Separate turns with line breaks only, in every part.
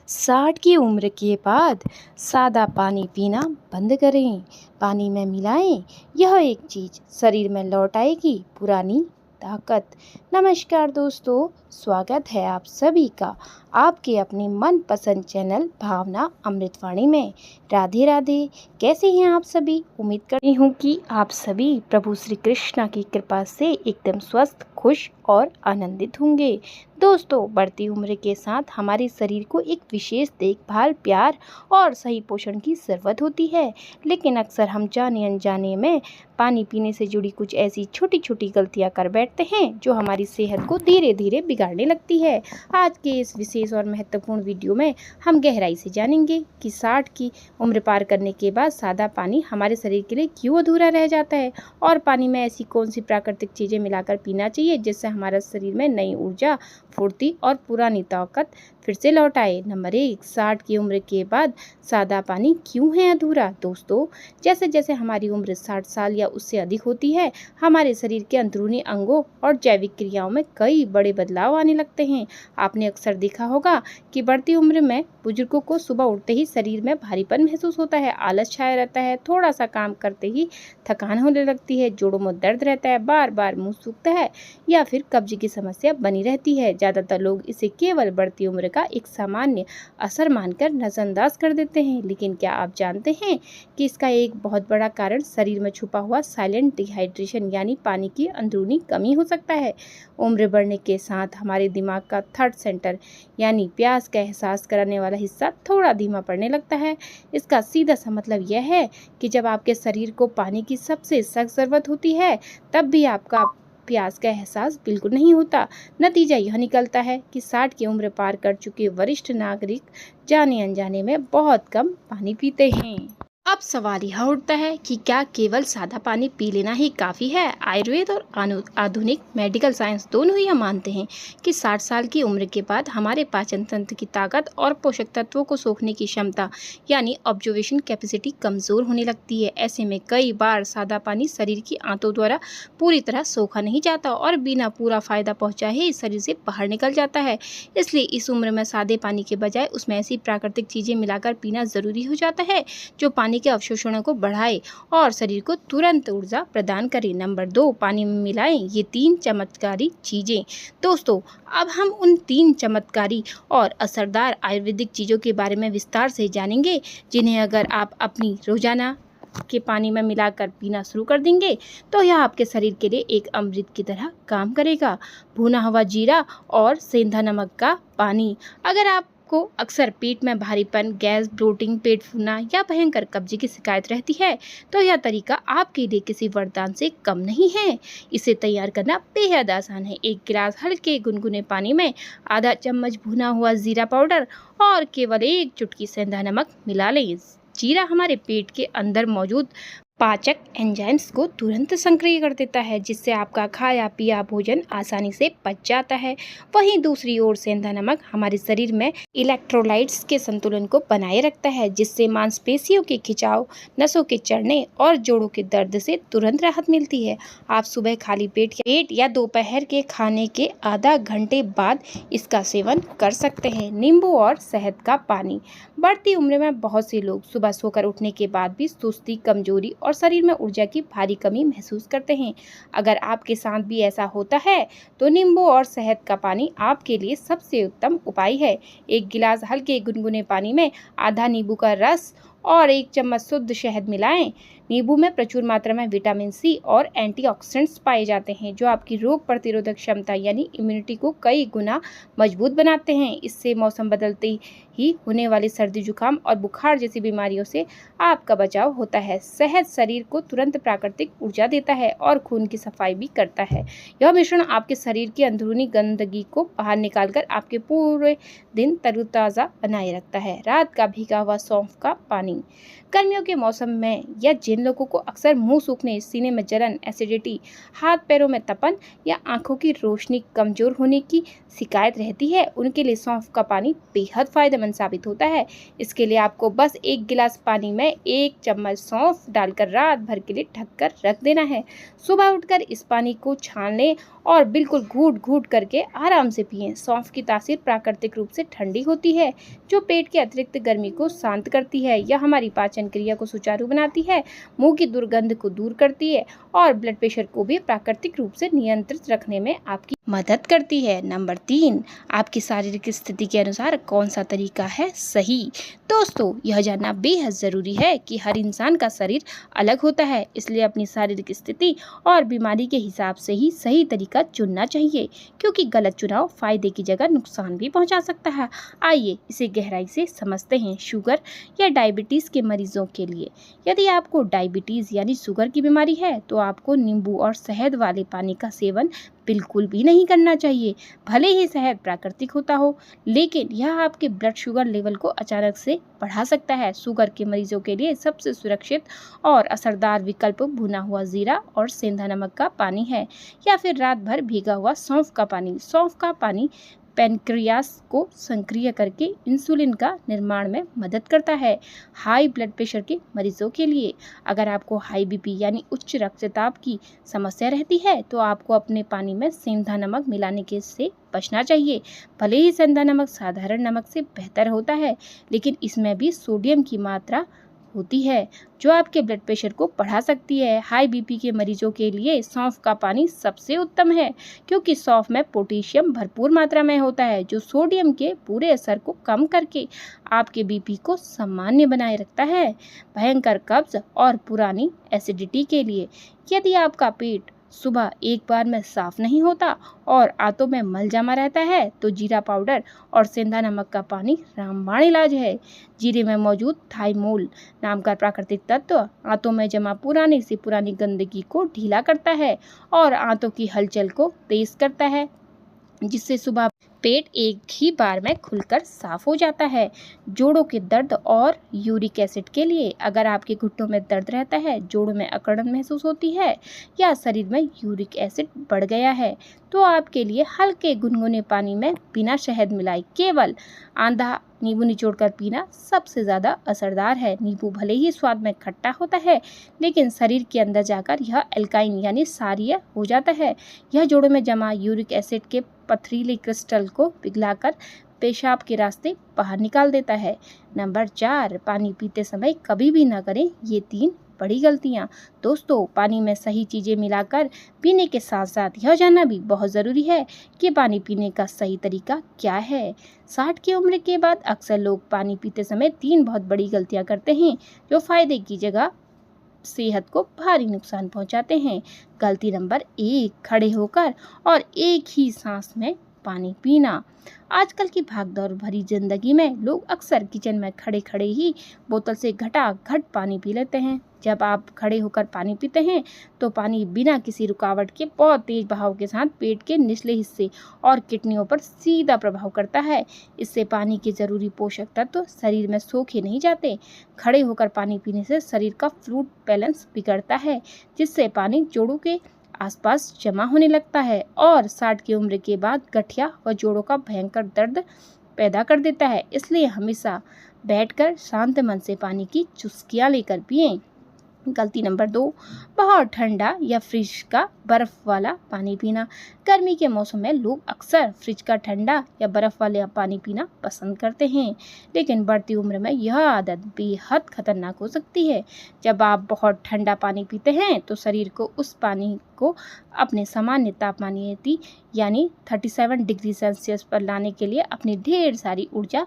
60 की उम्र के बाद सादा पानी पीना बंद करें। पानी में मिलाएं, यह एक चीज़ शरीर में लौट आएगी पुरानी ताकत। नमस्कार दोस्तों, स्वागत है आप सभी का आपके अपने मनपसंद चैनल भावना अमृतवाणी में। राधे राधे। कैसे हैं आप सभी? उम्मीद करती हूँ कि आप सभी प्रभु श्री कृष्ण की कृपा से एकदम स्वस्थ, खुश और आनंदित होंगे। दोस्तों, बढ़ती उम्र के साथ हमारे शरीर को एक विशेष देखभाल, प्यार और सही पोषण की ज़रूरत होती है, लेकिन अक्सर हम जाने अनजाने में पानी पीने से जुड़ी कुछ ऐसी छोटी छोटी गलतियां कर बैठते हैं जो हमारी सेहत को धीरे धीरे बिगाड़ने लगती है। आज के इस विशेष और महत्वपूर्ण वीडियो में हम गहराई से जानेंगे कि 60 की उम्र पार करने के बाद सादा पानी हमारे शरीर के लिए क्यों अधूरा रह जाता है और पानी में ऐसी कौन सी प्राकृतिक चीज़ें मिलाकर पीना चाहिए जिससे हमारा शरीर में नई ऊर्जा, फुर्ती और पुरानी ताकत फिर से लौट आए। नंबर 1, 60 की उम्र के बाद सादा पानी क्यों है अधूरा? दोस्तों, जैसे जैसे हमारी उम्र 60 साल या उससे अधिक होती है, हमारे शरीर के अंदरूनी अंगों और जैविक क्रियाओं में कई बड़े बदलाव आने लगते हैं। आपने अक्सर देखा होगा कि बढ़ती उम्र में बुजुर्गों को सुबह उठते ही शरीर में भारीपन महसूस होता है, आलस छाया रहता है, थोड़ा सा काम करते ही थकान होने लगती है, जोड़ों में दर्द रहता है, बार बार मुंह सूखता है या फिर कब्ज की समस्या बनी रहती है। ज़्यादातर लोग इसे केवल बढ़ती उम्र का एक सामान्य असर मानकर नज़रअंदाज कर देते हैं, लेकिन क्या आप जानते हैं कि इसका एक बहुत बड़ा कारण शरीर में छुपा हुआ साइलेंट डिहाइड्रेशन यानी पानी की अंदरूनी कमी हो सकता है। उम्र बढ़ने के साथ हमारे दिमाग का थर्ड सेंटर यानी प्यास का एहसास कराने वाला हिस्सा थोड़ा धीमा पड़ने लगता है। इसका सीधा सा मतलब यह है कि जब आपके शरीर को पानी की सबसे सख्त ज़रूरत होती है, तब भी आपका प्यास का एहसास बिल्कुल नहीं होता। नतीजा यह निकलता है कि 60 की उम्र पार कर चुके वरिष्ठ नागरिक जाने अनजाने में बहुत कम पानी पीते हैं। अब सवाल यह उठता है कि क्या केवल सादा पानी पी लेना ही काफ़ी है? आयुर्वेद और आधुनिक मेडिकल साइंस दोनों ही मानते हैं कि 60 साल की उम्र के बाद हमारे पाचन तंत्र की ताकत और पोषक तत्वों को सोखने की क्षमता यानी ऑब्जर्वेशन कैपेसिटी कमज़ोर होने लगती है। ऐसे में कई बार सादा पानी शरीर की आंतों द्वारा पूरी तरह सोखा नहीं जाता और बिना पूरा फ़ायदा पहुँचाए ही शरीर से बाहर निकल जाता है। इसलिए इस उम्र में सादे पानी के बजाय उसमें ऐसी प्राकृतिक चीज़ें मिलाकर पीना ज़रूरी हो जाता है जो पानी के अवशोषण को बढ़ाए और शरीर को तुरंत ऊर्जा प्रदान करे। नंबर 2, पानी में मिलाएं ये 3 चमत्कारी चीजें। दोस्तों, अब हम उन 3 चमत्कारी और असरदार आयुर्वेदिक चीजों के बारे में विस्तार से जानेंगे जिन्हें अगर आप अपनी रोजाना के पानी में मिलाकर पीना शुरू कर देंगे तो यह आपके शरीर के लिए एक अमृत की तरह काम करेगा। भुना हुआ जीरा और सेंधा नमक का पानी। अगर आप को अक्सर पेट में भारीपन, गैस, ब्लोटिंग, पेट फूलना या भयंकर कब्जे की शिकायत रहती है तो यह तरीका आपके लिए किसी वरदान से कम नहीं है। इसे तैयार करना बेहद आसान है। 1 गिलास हल्के गुनगुने पानी में आधा चम्मच भुना हुआ जीरा पाउडर और केवल 1 चुटकी सेंधा नमक मिला लें। जीरा हमारे पेट के अंदर मौजूद पाचक एंजाइम्स को तुरंत सक्रिय कर देता है, जिससे आपका खाया पिया भोजन आसानी से पच जाता है। वहीं दूसरी ओर सेंधा नमक हमारे शरीर में इलेक्ट्रोलाइट्स के संतुलन को बनाए रखता है, जिससे मांसपेशियों के खिंचाव, नसों के चढ़ने और जोड़ों के दर्द से तुरंत राहत मिलती है। आप सुबह खाली पेट या दोपहर के खाने के आधा घंटे बाद इसका सेवन कर सकते हैं। नींबू और शहद का पानी। बढ़ती उम्र में बहुत से लोग सुबह सोकर उठने के बाद भी सुस्ती, कमजोरी और शरीर में ऊर्जा की भारी कमी महसूस करते हैं। अगर आपके साथ भी ऐसा होता है तो नींबू और शहद का पानी आपके लिए सबसे उत्तम उपाय है। 1 गिलास हल्के गुनगुने पानी में आधा नींबू का रस और 1 चम्मच शुद्ध शहद मिलाएं। नींबू में प्रचुर मात्रा में विटामिन सी और एंटीऑक्सीडेंट्स पाए जाते हैं जो आपकी रोग प्रतिरोधक क्षमता यानी इम्यूनिटी को कई गुना मजबूत बनाते हैं। इससे मौसम बदलते ही होने वाली सर्दी, जुकाम और बुखार जैसी बीमारियों से आपका बचाव होता है। शहद शरीर को तुरंत प्राकृतिक ऊर्जा देता है और खून की सफाई भी करता है। यह मिश्रण आपके शरीर की अंदरूनी गंदगी को बाहर निकालकर आपके पूरे दिन तरोताज़ा बनाए रखता है। रात का भीगा हुआ सौंफ का पानी। पानी। गर्मियों के मौसम में या जिन लोगों को अक्सर मुंह सूखने, सीने में जलन, एसिडिटी, हाथ पैरों में तपन या आंखों की रोशनी कमजोर होने की शिकायत रहती है, उनके लिए सौंफ का पानी बेहद फायदेमंद साबित होता है। इसके लिए आपको बस 1 गिलास पानी में 1 चम्मच सौंफ डालकर रात भर के लिए ढककर रख देना है। सुबह उठकर इस पानी को छान लें और बिल्कुल घूट घूट करके आराम से पिएं। सौंफ की तासीर प्राकृतिक रूप से ठंडी होती है, जो पेट की अतिरिक्त गर्मी को शांत करती है। यह हमारी पाचन क्रिया को सुचारू बनाती है, मुंह की दुर्गंध को दूर करती है और ब्लड प्रेशर को भी प्राकृतिक रूप से नियंत्रित रखने में आपकी मदद करती है। नंबर 3, आपकी शारीरिक स्थिति के अनुसार कौन सा तरीका है सही। दोस्तों, यह जानना बेहद ज़रूरी है कि हर इंसान का शरीर अलग होता है, इसलिए अपनी शारीरिक स्थिति और बीमारी के हिसाब से ही सही तरीका चुनना चाहिए, क्योंकि गलत चुनाव फायदे की जगह नुकसान भी पहुंचा सकता है। आइए इसे गहराई से समझते हैं। शुगर या डायबिटीज़ के मरीजों के लिए, यदि आपको डायबिटीज़ यानी शुगर की बीमारी है तो आपको नींबू और शहद वाले पानी का सेवन बिल्कुल भी नहीं करना चाहिए। भले ही शहद प्राकृतिक होता हो, लेकिन यह आपके ब्लड शुगर लेवल को अचानक से बढ़ा सकता है। शुगर के मरीजों के लिए सबसे सुरक्षित और असरदार विकल्प भुना हुआ जीरा और सेंधा नमक का पानी है, या फिर रात भर भीगा हुआ सौंफ का पानी। सौंफ का पानी पैनक्रियास को सक्रिय करके इंसुलिन का निर्माण में मदद करता है। हाई ब्लड प्रेशर के मरीजों के लिए, अगर आपको हाई बीपी यानी उच्च रक्तचाप की समस्या रहती है तो आपको अपने पानी में सेंधा नमक मिलाने के से बचना चाहिए। भले ही सेंधा नमक साधारण नमक से बेहतर होता है, लेकिन इसमें भी सोडियम की मात्रा होती है जो आपके ब्लड प्रेशर को बढ़ा सकती है। हाई बीपी के मरीजों के लिए सौंफ का पानी सबसे उत्तम है, क्योंकि सौंफ में पोटेशियम भरपूर मात्रा में होता है, जो सोडियम के बुरे असर को कम करके आपके बीपी को सामान्य बनाए रखता है। भयंकर कब्ज और पुरानी एसिडिटी के लिए, यदि आपका पेट सुबह एक बार में साफ नहीं होता और आंतों में मल जमा रहता है तो जीरा पाउडर और सेंधा नमक का पानी रामबाण इलाज है। जीरे में मौजूद थाइमोल नाम का प्राकृतिक तत्व आंतों में जमा पुरानी से पुरानी गंदगी को ढीला करता है और आंतों की हलचल को तेज करता है, जिससे सुबह पेट एक ही बार में खुलकर साफ हो जाता है। जोड़ों के दर्द और यूरिक एसिड के लिए, अगर आपके घुटनों में दर्द रहता है, जोड़ों में अकड़न महसूस होती है या शरीर में यूरिक एसिड बढ़ गया है, तो आपके लिए हल्के गुनगुने पानी में बिना शहद मिलाए केवल आधा नींबू निचोड़कर पीना सबसे ज़्यादा असरदार है। नींबू भले ही स्वाद में खट्टा होता है, लेकिन शरीर के अंदर जाकर यह एल्काइन यानी क्षारीय हो जाता है। यह जोड़ों में जमा यूरिक एसिड के पथरीले क्रिस्टल को पिघलाकर पेशाब के रास्ते बाहर निकाल देता है। नंबर 4, पानी पीते समय कभी भी ना करें ये 3 बड़ी गलतियां। दोस्तों, पानी में सही चीज़ें मिलाकर पीने के साथ साथ यह जानना भी बहुत ज़रूरी है कि पानी पीने का सही तरीका क्या है। 60 की उम्र के बाद अक्सर लोग पानी पीते समय 3 बहुत बड़ी गलतियां करते हैं, जो फायदे की जगह सेहत को भारी नुकसान पहुंचाते हैं। गलती नंबर 1, खड़े होकर और एक ही सांस में पानी पीना। आजकल की भागदौड़ भरी जिंदगी में लोग अक्सर किचन में खड़े खड़े ही बोतल से घटाघट पानी पी लेते हैं। जब आप खड़े होकर पानी पीते हैं तो पानी बिना किसी रुकावट के बहुत तेज बहाव के साथ पेट के निचले हिस्से और किडनियों पर सीधा प्रभाव करता है। इससे पानी के जरूरी पोषक तत्व शरीर में सोखे नहीं जाते। खड़े होकर पानी पीने से शरीर का फ्लूइड बैलेंस बिगड़ता है, जिससे पानी जोड़ों के आसपास जमा होने लगता है और 60 की उम्र के बाद गठिया व जोड़ों का भयंकर दर्द पैदा कर देता है। इसलिए हमेशा बैठकर शांत मन से पानी की चुस्कियां लेकर पिएं। गलती नंबर 2, बहुत ठंडा या फ्रिज का बर्फ़ वाला पानी पीना। गर्मी के मौसम में लोग अक्सर फ्रिज का ठंडा या बर्फ़ वाला पानी पीना पसंद करते हैं, लेकिन बढ़ती उम्र में यह आदत बेहद खतरनाक हो सकती है। जब आप बहुत ठंडा पानी पीते हैं तो शरीर को उस पानी को अपने सामान्य तापमान यानी 37 डिग्री सेल्सियस पर लाने के लिए अपनी ढेर सारी ऊर्जा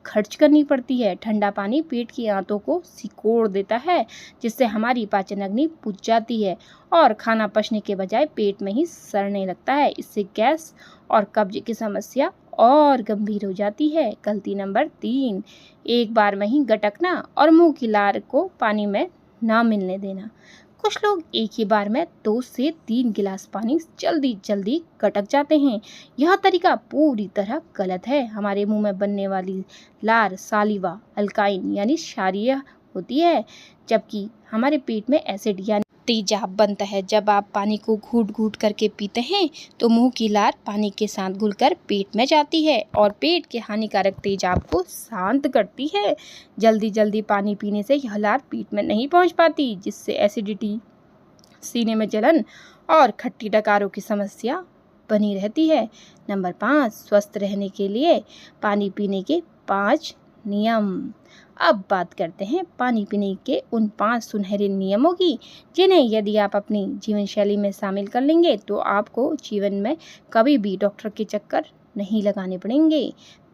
खर्च करनी पड़ती है। ठंडा पानी पेट की आंतों को सिकोड़ देता है, जिससे हमारी पाचन अग्नि बुझ जाती है और खाना पचने के बजाय पेट में ही सड़ने लगता है। इससे गैस और कब्ज की समस्या और गंभीर हो जाती है। गलती नंबर 3, एक बार में ही गटकना और मुंह की लार को पानी में ना मिलने देना। कुछ लोग एक ही बार में 2 से 3 गिलास पानी जल्दी जल्दी गटक जाते हैं। यह तरीका पूरी तरह गलत है। हमारे मुंह में बनने वाली लार सालिवा अल्काइन यानी क्षारीय होती है, जबकि हमारे पेट में एसिड यानी तेजाब बनता है। जब आप पानी को घूट घूट करके पीते हैं तो मुंह की लार पानी के साथ घुलकर पेट में जाती है और पेट के हानिकारक तेजाब को शांत करती है। जल्दी जल्दी पानी पीने से यह लार पेट में नहीं पहुंच पाती, जिससे एसिडिटी, सीने में जलन और खट्टी डकारों की समस्या बनी रहती है। नंबर 5, स्वस्थ रहने के लिए पानी पीने के 5 नियम। अब बात करते हैं पानी पीने के उन 5 सुनहरे नियमों की, जिन्हें यदि आप अपनी जीवन शैली में शामिल कर लेंगे तो आपको जीवन में कभी भी डॉक्टर के चक्कर नहीं लगाने पड़ेंगे।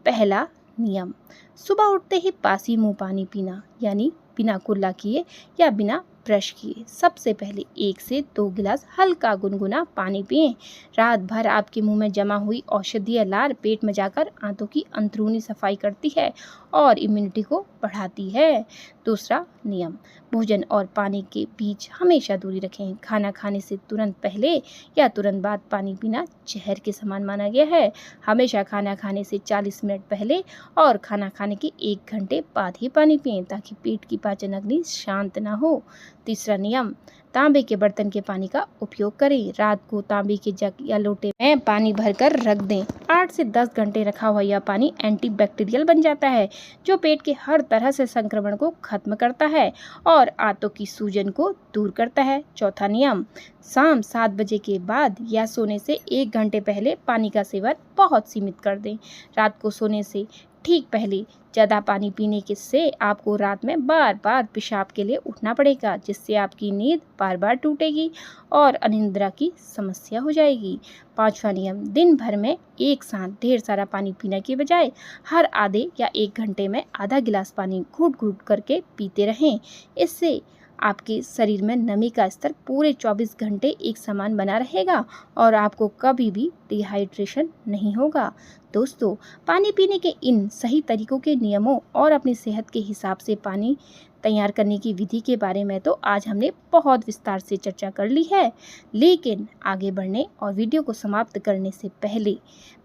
पहला नियम, सुबह उठते ही बासी मुंह पानी पीना, यानी बिना कुल्ला किए या बिना ब्रश किए सबसे पहले 1 से 2 गिलास हल्का गुनगुना पानी पिएं। रात भर आपके मुंह में जमा हुई औषधीय लार पेट में जाकर आंतों की अंदरूनी सफाई करती है और इम्यूनिटी को बढ़ाती है। दूसरा नियम, भोजन और पानी के बीच हमेशा दूरी रखें। खाना खाने से तुरंत पहले या तुरंत बाद पानी पीना जहर के समान माना गया है। हमेशा खाना खाने से 40 मिनट पहले और खाना खाने के 1 घंटे बाद ही पानी पिएं, ताकि पेट की पाचन अग्नि शांत ना हो। तीसरा नियम, तांबे के बर्तन के पानी का उपयोग करें। रात को तांबे के जग या लोटे में पानी भरकर रख दें। 8 से 10 घंटे रखा हुआ यह पानी एंटीबैक्टीरियल बन जाता है, जो पेट के हर तरह से संक्रमण को खत्म करता है और आंतों की सूजन को दूर करता है। चौथा नियम, शाम 7 बजे के बाद या सोने से 1 घंटे पहले पानी का सेवन बहुत सीमित कर दें। रात को सोने से ठीक पहले ज़्यादा पानी पीने के से आपको रात में बार बार पेशाब के लिए उठना पड़ेगा, जिससे आपकी नींद बार बार टूटेगी और अनिद्रा की समस्या हो जाएगी। 5वां नियम, दिन भर में एक साथ ढेर सारा पानी पीने के बजाय हर आधे या 1 घंटे में आधा गिलास पानी घूट घूट करके पीते रहें। इससे आपके शरीर में नमी का स्तर पूरे 24 घंटे एक समान बना रहेगा और आपको कभी भी डिहाइड्रेशन नहीं होगा। दोस्तों, पानी पीने के इन सही तरीकों के नियमों और अपनी सेहत के हिसाब से पानी तैयार करने की विधि के बारे में तो आज हमने बहुत विस्तार से चर्चा कर ली है, लेकिन आगे बढ़ने और वीडियो को समाप्त करने से पहले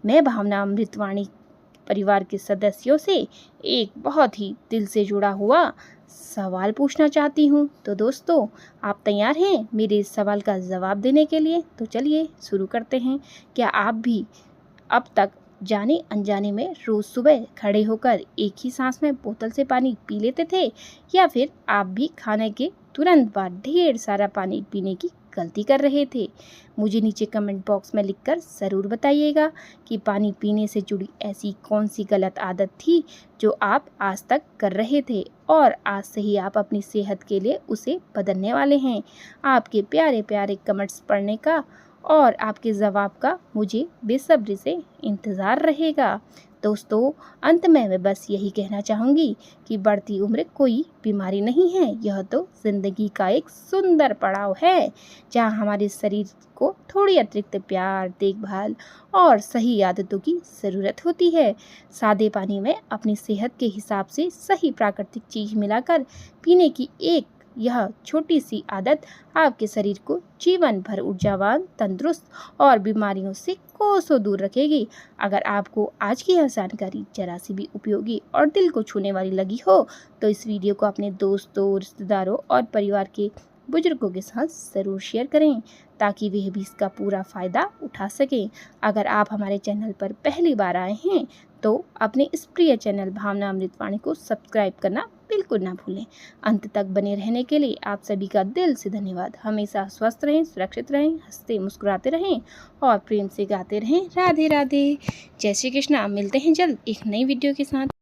मैं भावना अमृतवाणी परिवार के सदस्यों से एक बहुत ही दिल से जुड़ा हुआ सवाल पूछना चाहती हूँ। तो दोस्तों, आप तैयार हैं मेरे इस सवाल का जवाब देने के लिए? तो चलिए शुरू करते हैं। क्या आप भी अब तक जाने अनजाने में रोज़ सुबह खड़े होकर एक ही सांस में बोतल से पानी पी लेते थे, या फिर आप भी खाने के तुरंत बाद ढेर सारा पानी पीने की गलती कर रहे थे? मुझे नीचे कमेंट बॉक्स में लिखकर ज़रूर बताइएगा कि पानी पीने से जुड़ी ऐसी कौन सी गलत आदत थी जो आप आज तक कर रहे थे और आज से ही आप अपनी सेहत के लिए उसे बदलने वाले हैं। आपके प्यारे प्यारे कमेंट्स पढ़ने का और आपके जवाब का मुझे बेसब्री से इंतज़ार रहेगा। दोस्तों, अंत में मैं बस यही कहना चाहूँगी कि बढ़ती उम्र कोई बीमारी नहीं है, यह तो ज़िंदगी का एक सुंदर पड़ाव है, जहाँ हमारे शरीर को थोड़ी अतिरिक्त प्यार, देखभाल और सही आदतों की ज़रूरत होती है। सादे पानी में अपनी सेहत के हिसाब से सही प्राकृतिक चीज़ मिलाकर पीने की एक यह छोटी सी आदत आपके शरीर को जीवन भर ऊर्जावान, तंदुरुस्त और बीमारियों से कोसों दूर रखेगी। अगर आपको आज की यह जानकारी जरा सी भी उपयोगी और दिल को छूने वाली लगी हो तो इस वीडियो को अपने दोस्तों, रिश्तेदारों और परिवार के बुजुर्गों के साथ ज़रूर शेयर करें, ताकि वे भी इसका पूरा फ़ायदा उठा सकें। अगर आप हमारे चैनल पर पहली बार आए हैं तो अपने इस प्रिय चैनल भावना अमृतवाणी को सब्सक्राइब करना बिल्कुल ना भूलें। अंत तक बने रहने के लिए आप सभी का दिल से धन्यवाद। हमेशा स्वस्थ रहें, सुरक्षित रहें, हंसते मुस्कुराते रहें और प्रेम से गाते रहें राधे राधे। जय श्री कृष्णा। मिलते हैं जल्द एक नई वीडियो के साथ।